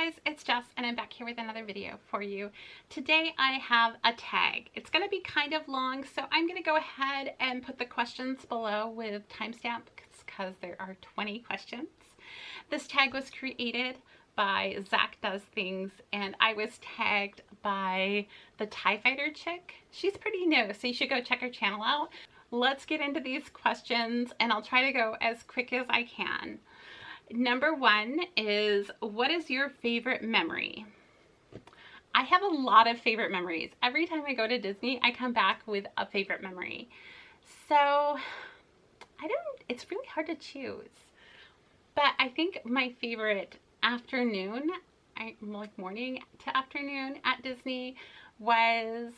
guys, it's Jess and I'm back here with another video for you. Today I have a tag. It's going to be kind of long, so I'm going to go ahead and put the questions below with timestamps because there are 20 questions. This tag was created by Zack Does Things and I was tagged by the TIE Fighter chick. She's pretty new, so you should go check her channel out. Let's get into these questions and I'll try to go as quick as I can. Number one is, what is your favorite memory? I have a lot of favorite memories. Every time I go to Disney, I come back with a favorite memory. So it's really hard to choose. But I think my favorite afternoon, like morning to afternoon at Disney was,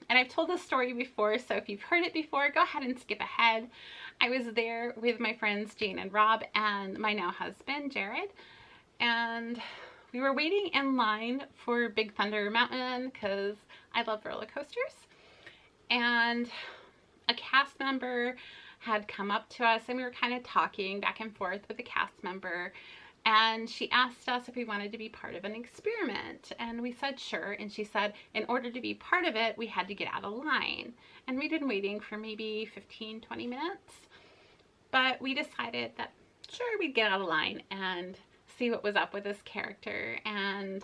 and I've told this story before, so if you've heard it before, go ahead and skip ahead. I was there with my friends Jane and Rob and my now husband Jared, and we were waiting in line for Big Thunder Mountain because I love roller coasters. And a cast member had come up to us and we were kind of talking back and forth with the cast member, and she asked us if we wanted to be part of an experiment, and we said sure. And she said in order to be part of it we had to get out of line, and we'd been waiting for maybe 15-20 minutes, but we decided that sure, we'd get out of line and see what was up with this character. And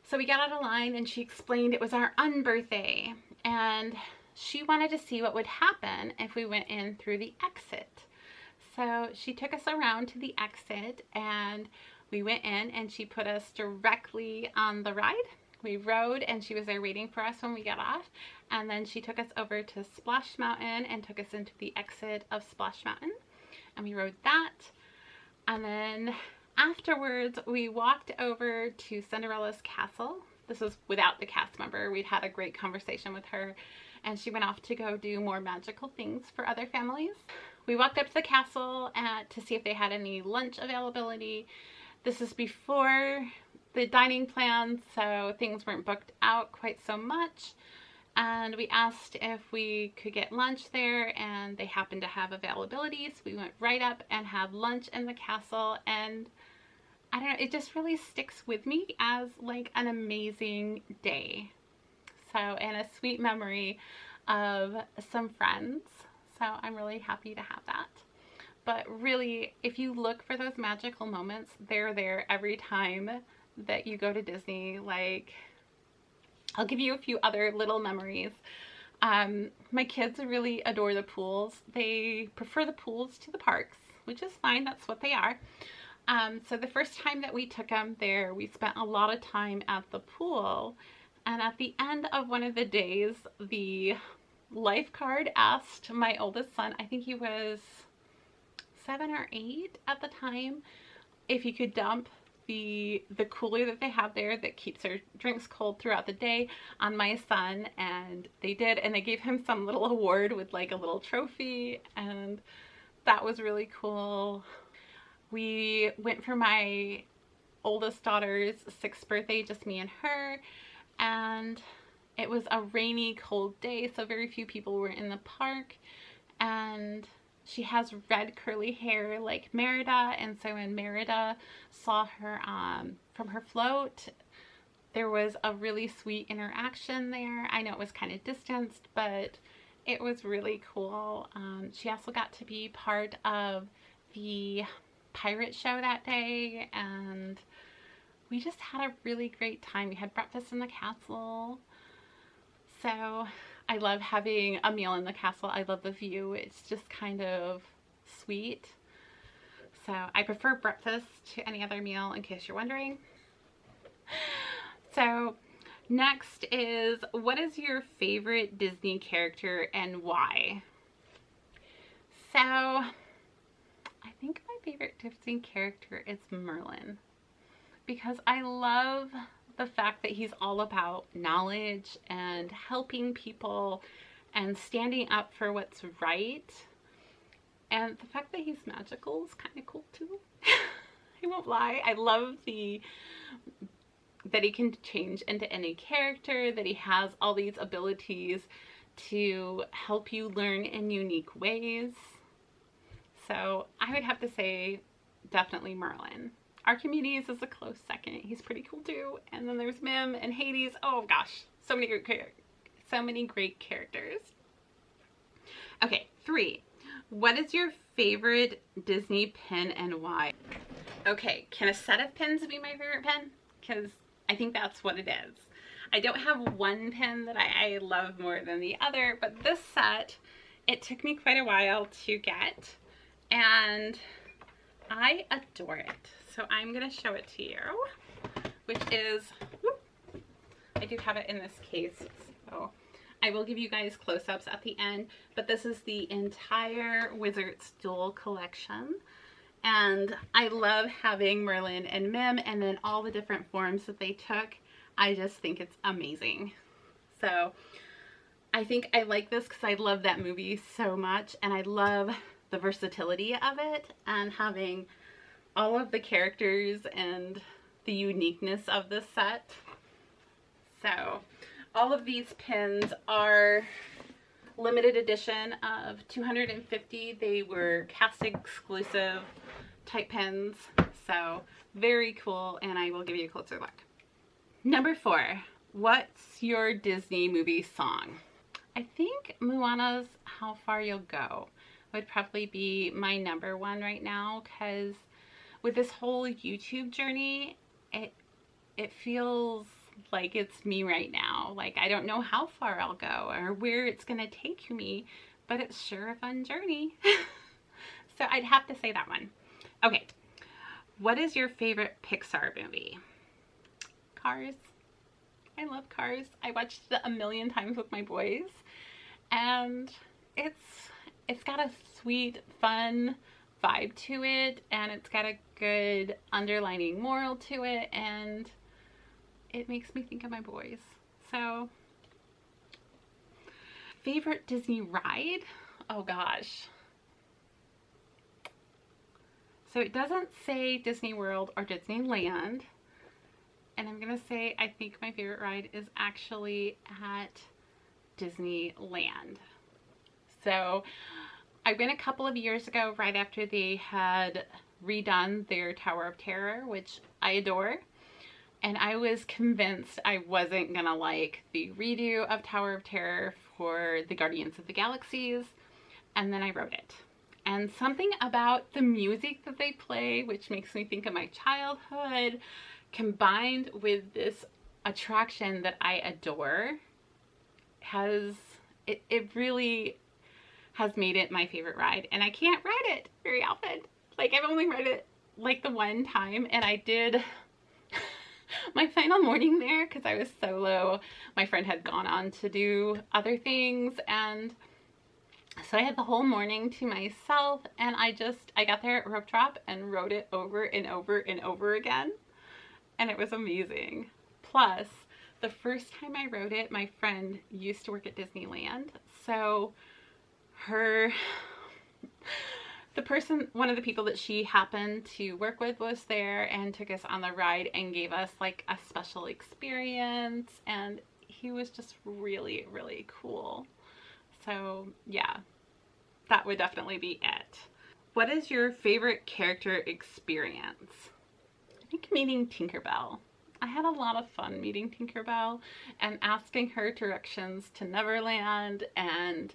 so we got out of line and she explained it was our unbirthday and she wanted to see what would happen if we went in through the exit. So she took us around to the exit and we went in and she put us directly on the ride. We rode and she was there waiting for us when we got off, and then she took us over to Splash Mountain and took us into the exit of Splash Mountain, and we rode that. And then afterwards we walked over to Cinderella's castle. This was without the cast member. We'd had a great conversation with her and she went off to go do more magical things for other families. We walked up to the castle to see if they had any lunch availability. This is before the dining plans, so things weren't booked out quite so much. And we asked if we could get lunch there, and they happened to have availability, so we went right up and had lunch in the castle. And I don't know, it just really sticks with me as like an amazing day. So, and a sweet memory of some friends. So I'm really happy to have that. But really, if you look for those magical moments, they're there every time that you go to Disney. Like, I'll give you a few other little memories. My kids really adore the pools. They prefer the pools to the parks, which is fine. That's what they are. So the first time that we took them there, we spent a lot of time at the pool. And at the end of one of the days, the lifeguard asked my oldest son, I think he was 7 or 8 at the time, if he could dump the cooler that they have there that keeps their drinks cold throughout the day on my son. And they did, and they gave him some little award with like a little trophy, and that was really cool. We went for my oldest daughter's 6th birthday, just me and her, and it was a rainy, cold day, so very few people were in the park. And she has red curly hair like Merida, and so when Merida saw her from her float, there was a really sweet interaction there. I know it was kind of distanced, but it was really cool. She also got to be part of the pirate show that day, and we just had a really great time. We had breakfast in the castle. So I love having a meal in the castle. I love the view. It's just kind of sweet. So I prefer breakfast to any other meal, in case you're wondering. So next is, what is your favorite Disney character and why? So I think my favorite Disney character is Merlin, because I love the fact that he's all about knowledge and helping people and standing up for what's right. And the fact that he's magical is kind of cool too. I won't lie. I love that he can change into any character, that he has all these abilities to help you learn in unique ways. So I would have to say definitely Merlin. Archimedes is a close second. He's pretty cool too. And then there's Mim and Hades. Oh gosh, so many great characters. Okay, 3. What is your favorite Disney pin and why? Okay, can a set of pins be my favorite pin? Because I think that's what it is. I don't have one pin that I love more than the other, but this set, it took me quite a while to get, and I adore it. So I'm going to show it to you, which is, whoop, I do have it in this case, so I will give you guys close-ups at the end, but this is the entire Wizards Duel collection. And I love having Merlin and Mim and then all the different forms that they took. I just think it's amazing. So I think I like this because I love that movie so much, and I love the versatility of it and having all of the characters and the uniqueness of this set. So all of these pins are limited edition of 250. They were cast exclusive type pins, so very cool, and I will give you a closer look. Number 4, what's your Disney movie song? I think Moana's How Far You'll Go would probably be my number 1 right now, because with this whole YouTube journey, it feels like it's me right now. Like, I don't know how far I'll go or where it's gonna take me, but it's sure a fun journey. So I'd have to say that one. Okay, what is your favorite Pixar movie? Cars. I love Cars. I watched it a million times with my boys, and it's got a sweet, fun vibe to it, and it's got a good underlining moral to it, and it makes me think of my boys. So, favorite Disney ride? Oh gosh. So it doesn't say Disney World or Disneyland, and I'm gonna say I think my favorite ride is actually at Disneyland. So I went a couple of years ago right after they had redone their Tower of Terror, which I adore. And I was convinced I wasn't gonna like the redo of Tower of Terror for the Guardians of the Galaxies, and then I wrote it. And something about the music that they play, which makes me think of my childhood, combined with this attraction that I adore, it really has made it my favorite ride. And I can't ride it very often. Like, I've only ride it like the one time, and I did my final morning there because I was solo. My friend had gone on to do other things, and so I had the whole morning to myself, and I got there at rope drop and rode it over and over and over again, and it was amazing. Plus, the first time I rode it, my friend used to work at Disneyland, so one of the people that she happened to work with was there and took us on the ride and gave us like a special experience, and he was just really, really cool. So yeah, that would definitely be it. What is your favorite character experience? I think meeting Tinkerbell. I had a lot of fun meeting Tinkerbell and asking her directions to Neverland and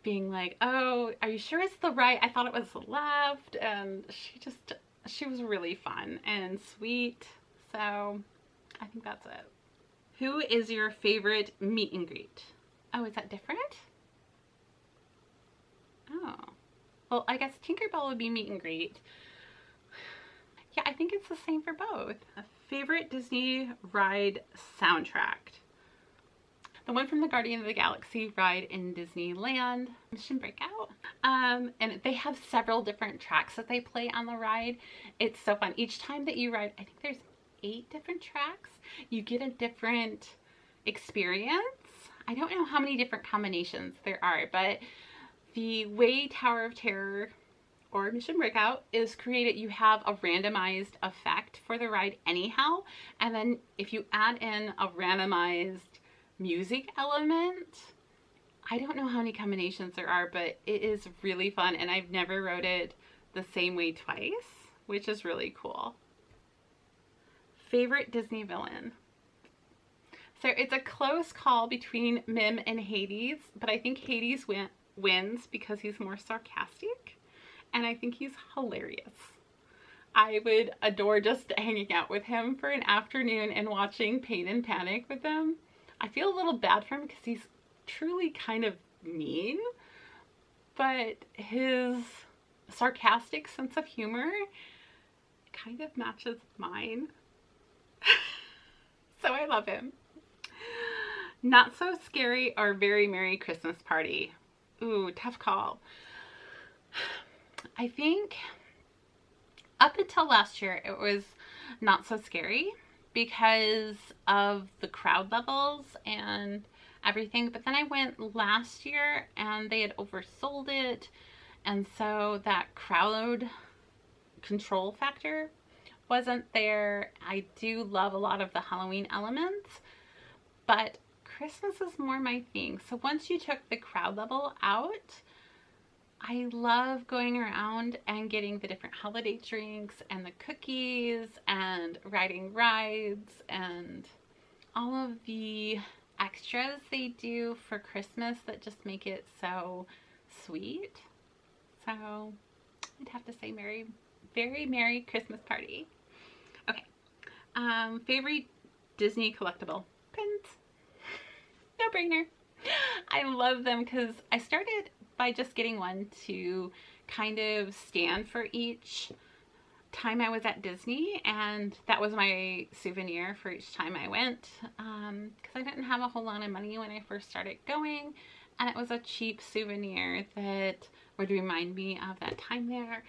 being like, oh, are you sure it's the right? I thought it was the left. And she was really fun and sweet. So I think that's it. Who is your favorite meet and greet? Oh, is that different? Oh, well, I guess Tinkerbell would be meet and greet. Yeah, I think it's the same for both. A favorite Disney ride soundtrack. The one from the Guardian of the Galaxy ride in Disneyland, Mission Breakout. And they have several different tracks that they play on the ride. It's so fun. Each time that you ride, I think there's 8 different tracks. You get a different experience. I don't know how many different combinations there are, but the way Tower of Terror or Mission Breakout is created, you have a randomized effect for the ride anyhow. And then if you add in a randomized music element, I don't know how many combinations there are, but it is really fun, and I've never rode it the same way twice, which is really cool. Favorite Disney villain? So it's a close call between Mim and Hades, but I think Hades wins because he's more sarcastic, and I think he's hilarious. I would adore just hanging out with him for an afternoon and watching Pain and Panic with them. I feel a little bad for him because he's truly kind of mean, but his sarcastic sense of humor kind of matches mine. So I love him. Not so scary or very merry Christmas party? Ooh, tough call. I think up until last year, it was not so scary because of the crowd levels and everything. But then I went last year and they had oversold it. And so that crowd control factor wasn't there. I do love a lot of the Halloween elements, but Christmas is more my thing. So once you took the crowd level out, I love going around and getting the different holiday drinks and the cookies and riding rides and all of the extras they do for Christmas that just make it so sweet. So I'd have to say very merry Christmas party. Okay. Favorite Disney collectible? Pins. No brainer. I love them because I started by just getting one to kind of stand for each time I was at Disney, and that was my souvenir for each time I went, because I didn't have a whole lot of money when I first started going, and it was a cheap souvenir that would remind me of that time there.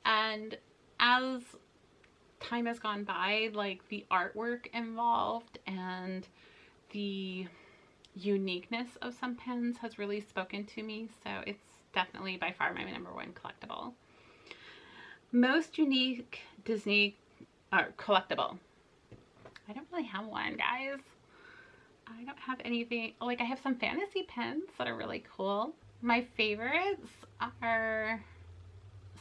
And as time has gone by, like the artwork involved and the uniqueness of some pins has really spoken to me, so it's definitely by far my number one collectible. Most unique Disney collectible. I don't really have one, guys. I don't have anything. Like, I have some fantasy pins that are really cool. My favorites are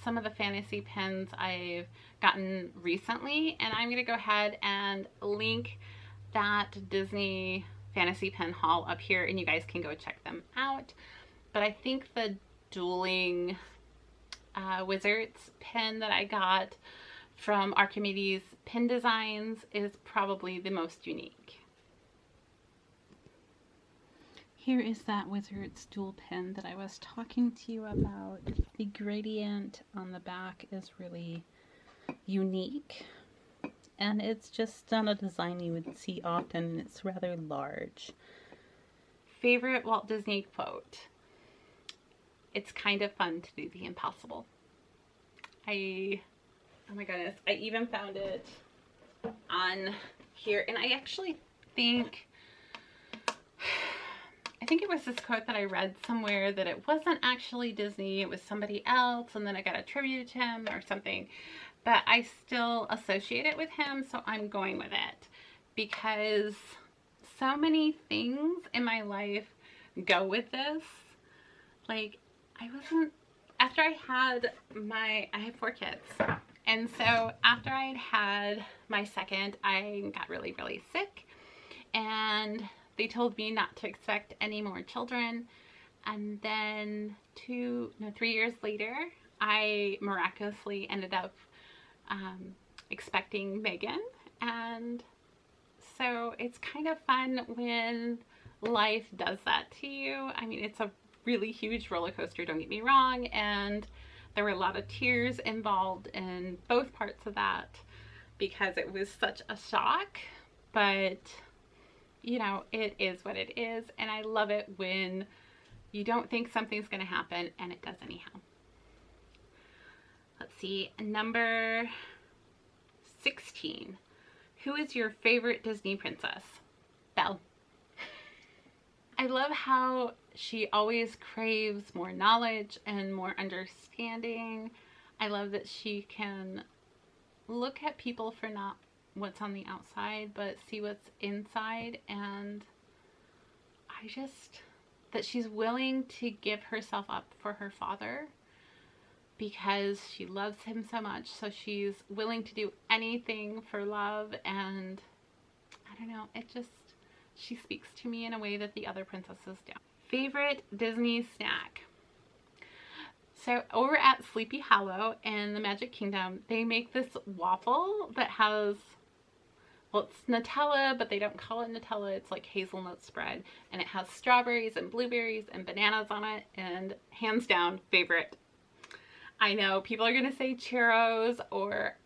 some of the fantasy pins I've gotten recently, and I'm going to go ahead and link that Disney fantasy pin haul up here and you guys can go check them out. But I think the dueling wizards pin that I got from Archimedes Pin Designs is probably the most unique. Here is that wizard's dual pin that I was talking to you about. The gradient on the back is really unique. And it's just not a design you would see often, and it's rather large. Favorite Walt Disney quote? It's kind of fun to do the impossible. Oh my goodness, I even found it on here, and I actually think it was this quote that I read somewhere that it wasn't actually Disney, it was somebody else, and then I got attributed to him or something. But I still associate it with him, so I'm going with it because so many things in my life go with this. Like, after I had I have 4 kids, and so after I had my second, I got really, really sick, and they told me not to expect any more children. And then 3 years later, I miraculously ended up expecting Megan, and so it's kind of fun when life does that to you. I mean, it's a really huge roller coaster, don't get me wrong, and there were a lot of tears involved in both parts of that because it was such a shock, but you know, it is what it is, and I love it when you don't think something's going to happen and it does anyhow. Let's see, number 16. Who is your favorite Disney princess? Belle. I love how she always craves more knowledge and more understanding. I love that she can look at people for not what's on the outside, but see what's inside, and that she's willing to give herself up for her father. because she loves him so much. So she's willing to do anything for love, and I don't know, she speaks to me in a way that the other princesses don't. Favorite Disney snack? So over at Sleepy Hollow in the Magic Kingdom, they make this waffle that has, well, it's Nutella, but they don't call it Nutella. It's like hazelnut spread, and it has strawberries and blueberries and bananas on it, and hands down, favorite. I know people are going to say churros or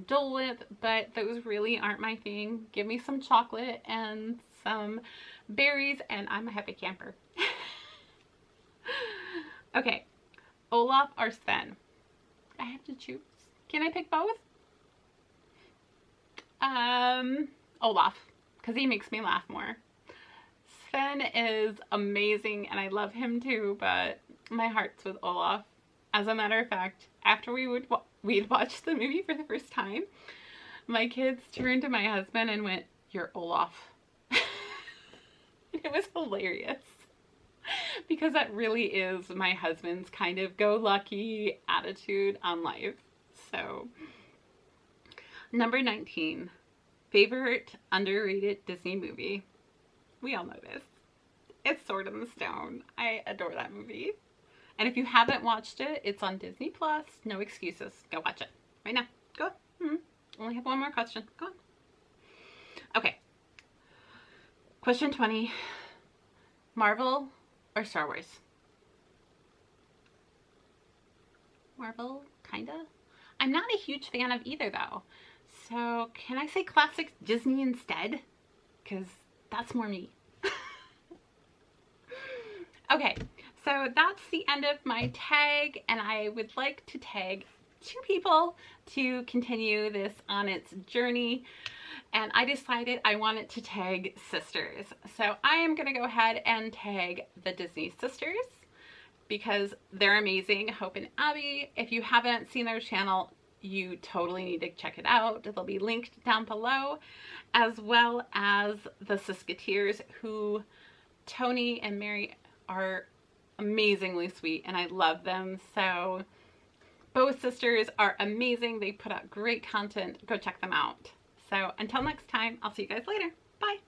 Dole Whip, but those really aren't my thing. Give me some chocolate and some berries, and I'm a happy camper. Okay, Olaf or Sven? I have to choose. Can I pick both? Olaf, because he makes me laugh more. Sven is amazing, and I love him too, but my heart's with Olaf. As a matter of fact, after we'd watched the movie for the first time, my kids turned to my husband and went, "You're Olaf." It was hilarious, because that really is my husband's kind of go-lucky attitude on life. So, number 19, favorite underrated Disney movie. We all know this. It's Sword in the Stone. I adore that movie. And if you haven't watched it, it's on Disney Plus. No excuses. Go watch it right now. Go. Only have one more question. Go on. Okay. Question 20. Marvel or Star Wars? Marvel, kinda. I'm not a huge fan of either, though. So can I say classic Disney instead? Because that's more me. Okay. So that's the end of my tag, and I would like to tag 2 people to continue this on its journey, and I decided I wanted to tag sisters. So I am going to go ahead and tag the Disney sisters because they're amazing. Hope and Abby. If you haven't seen their channel, you totally need to check it out. They'll be linked down below, as well as the Siskateers, who Tony and Mery are amazingly sweet, and I love them. So both sisters are amazing. They put out great content. Go check them out. So until next time, I'll see you guys later. Bye.